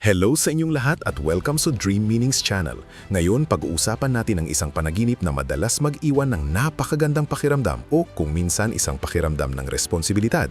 Hello sa inyong lahat at welcome sa Dream Meanings Channel. Ngayon, pag-uusapan natin ang isang panaginip na madalas mag-iwan ng napakagandang pakiramdam o kung minsan isang pakiramdam ng responsibilidad.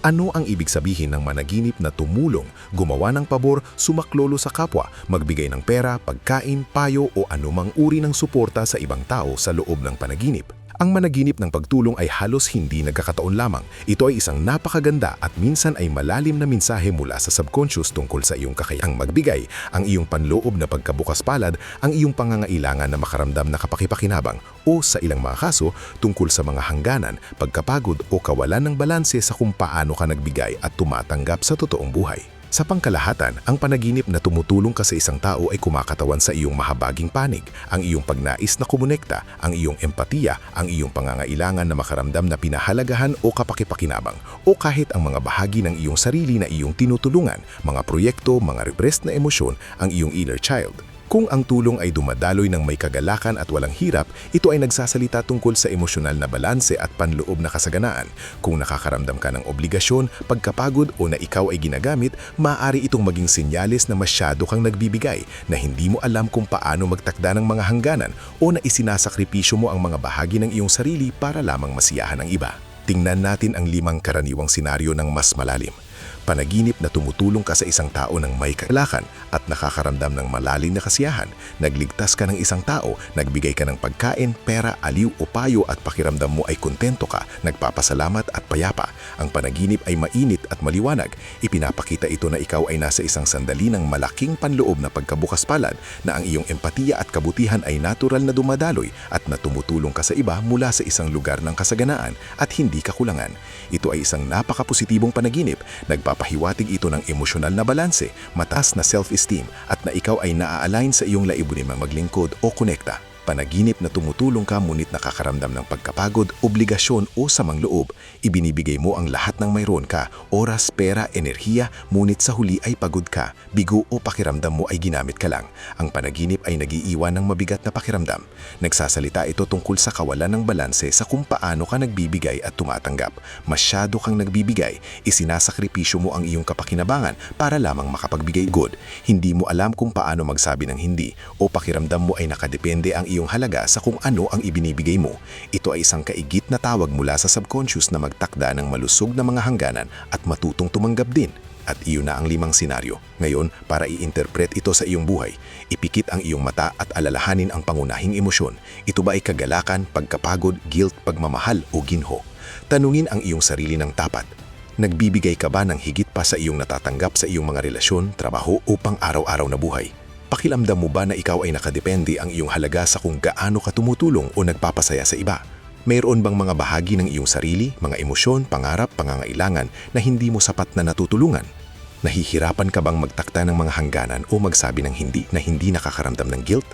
Ano ang ibig sabihin ng managinip na tumulong, gumawa ng pabor, sumaklolo sa kapwa, magbigay ng pera, pagkain, payo o anumang uri ng suporta sa ibang tao sa loob ng panaginip? Ang managinip ng pagtulong ay halos hindi nagkakataon lamang. Ito ay isang napakaganda at minsan ay malalim na mensahe mula sa subconscious tungkol sa iyong kakayahang magbigay, ang iyong panloob na pagkabukas palad, ang iyong pangangailangan na makaramdam na kapakipakinabang o sa ilang mga kaso tungkol sa mga hangganan, pagkapagod o kawalan ng balanse sa kung paano ka nagbigay at tumatanggap sa totoong buhay. Sa pangkalahatan, ang panaginip na tumutulong ka sa isang tao ay kumakatawan sa iyong mahabaging panig, ang iyong pagnais na kumonekta, ang iyong empatiya, ang iyong pangangailangan na makaramdam na pinahalagahan o kapakipakinabang, o kahit ang mga bahagi ng iyong sarili na iyong tinutulungan, mga proyekto, mga repressed na emosyon, ang iyong inner child. Kung ang tulong ay dumadaloy ng may kagalakan at walang hirap, ito ay nagsasalita tungkol sa emosyonal na balanse at panloob na kasaganaan. Kung nakakaramdam ka ng obligasyon, pagkapagod o na ikaw ay ginagamit, maaari itong maging senyales na masyado kang nagbibigay, na hindi mo alam kung paano magtakda ng mga hangganan o na isinasakripisyo mo ang mga bahagi ng iyong sarili para lamang masiyahan ang iba. Tingnan natin ang 5 karaniwang senaryo ng mas malalim. Panaginip na tumutulong ka sa isang tao ng may kagalakan at nakakaramdam ng malalim na kasiyahan, nagligtas ka ng isang tao, nagbigay ka ng pagkain, pera, aliw o payo at pakiramdam mo ay kontento ka, nagpapasalamat at payapa. Ang panaginip ay mainit at maliwanag. Ipinapakita ito na ikaw ay nasa isang sandali ng malaking panloob na pagkabukas palad, na ang iyong empatiya at kabutihan ay natural na dumadaloy at na tumutulong ka sa iba mula sa isang lugar ng kasaganaan at hindi kakulangan. Ito ay isang napakapositibong panaginip. Nagpapahiwatig ito ng emosyonal na balanse, mataas na self-esteem at na ikaw ay naa-align sa iyong laibunin maglingkod o konekta. Panaginip na tumutulong ka ngunit nakakaramdam ng pagkapagod, obligasyon o samang loob. Ibinibigay mo ang lahat ng mayroon ka, oras, pera, enerhiya, ngunit sa huli ay pagod ka, bigo o pakiramdam mo ay ginamit ka lang. Ang panaginip ay nagiiwan ng mabigat na pakiramdam. Nagsasalita ito tungkol sa kawalan ng balanse sa kung paano ka nagbibigay at tumatanggap. Masyado kang nagbibigay, isinasakripisyo mo ang iyong kapakinabangan para lamang makapagbigay good. Hindi mo alam kung paano magsabi ng hindi o pakiramdam mo ay nakadepende ang iyong halaga sa kung ano ang ibinibigay mo. Ito ay isang kaigit na tawag mula sa subconscious na magtakda ng malusog na mga hangganan at matutong tumanggap din. At iyon na ang 5 senaryo. Ngayon, para i-interpret ito sa iyong buhay, ipikit ang iyong mata at alalahanin ang pangunahing emosyon. Ito ba ay kagalakan, pagkapagod, guilt, pagmamahal o ginho? Tanungin ang iyong sarili ng tapat. Nagbibigay ka ba ng higit pa sa iyong natatanggap sa iyong mga relasyon, trabaho o pang-araw-araw na buhay? Pakiramdam mo ba na ikaw ay nakadepende ang iyong halaga sa kung gaano ka tumutulong o nagpapasaya sa iba? Mayroon bang mga bahagi ng iyong sarili, mga emosyon, pangarap, pangangailangan na hindi mo sapat na natutulungan? Nahihirapan ka bang magtakda ng mga hangganan o magsabi ng hindi na hindi nakakaramdam ng guilt?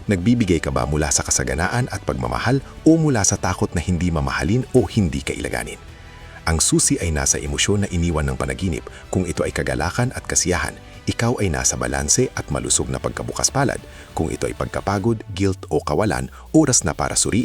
Nagbibigay ka ba mula sa kasaganaan at pagmamahal o mula sa takot na hindi mamahalin o hindi kailaganin? Ang susi ay nasa emosyon na iniwan ng panaginip. Kung ito ay kagalakan at kasiyahan, ikaw ay nasa balanse at malusog na pagkabukas palad. Kung ito ay pagkapagod, guilt o kawalan, oras na para suriin